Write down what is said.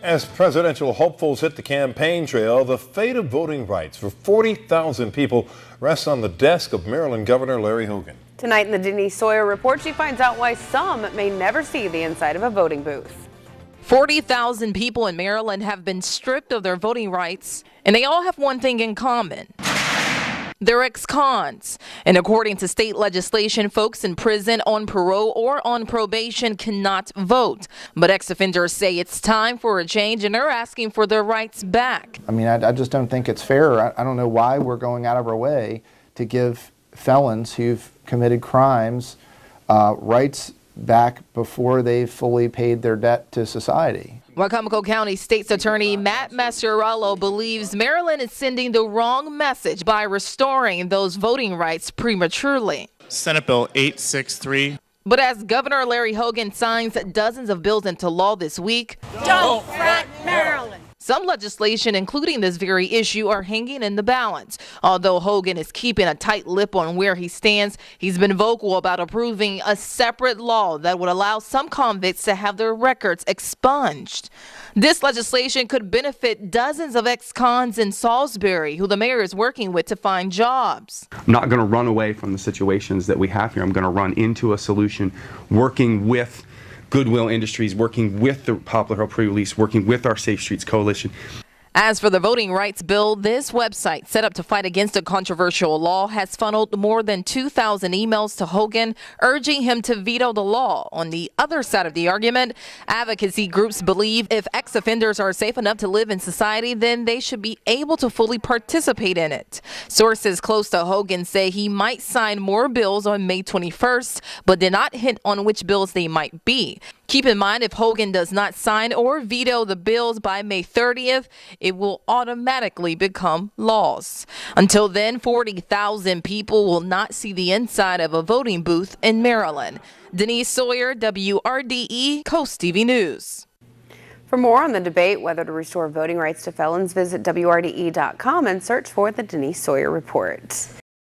As presidential hopefuls hit the campaign trail, the fate of voting rights for 40,000 people rests on the desk of Maryland Governor Larry Hogan. Tonight in the Denise Sawyer report, she finds out why some may never see the inside of a voting booth. 40,000 people in Maryland have been stripped of their voting rights, and they all have one thing in common. They're ex-cons. And according to state legislation, folks in prison, on parole, or on probation cannot vote. But ex-offenders say it's time for a change, and they're asking for their rights back. I mean, I just don't think it's fair. I don't know why we're going out of our way to give felons who've committed crimes rights back before they've fully paid their debt to society. Wacomico County State's Attorney Matt Masciarello believes Maryland is sending the wrong message by restoring those voting rights prematurely. Senate Bill 863. But as Governor Larry Hogan signs dozens of bills into law this week, don't fret Maryland. Some legislation, including this very issue, are hanging in the balance. Although Hogan is keeping a tight lip on where he stands, he's been vocal about approving a separate law that would allow some convicts to have their records expunged. This legislation could benefit dozens of ex-cons in Salisbury, who the mayor is working with to find jobs. I'm not going to run away from the situations that we have here. I'm going to run into a solution, working with Goodwill Industries, working with the Poplar Hill Pre-Release, working with our Safe Streets Coalition. As for the voting rights bill, this website, set up to fight against a controversial law, has funneled more than 2,000 emails to Hogan, urging him to veto the law. On the other side of the argument, advocacy groups believe if ex-offenders are safe enough to live in society, then they should be able to fully participate in it. Sources close to Hogan say he might sign more bills on May 21st, but did not hint on which bills they might be. Keep in mind, if Hogan does not sign or veto the bills by May 30th, it will automatically become laws. Until then, 40,000 people will not see the inside of a voting booth in Maryland. Denise Sawyer, WRDE, Coast TV News. For more on the debate whether to restore voting rights to felons, visit WRDE.com and search for the Denise Sawyer Report.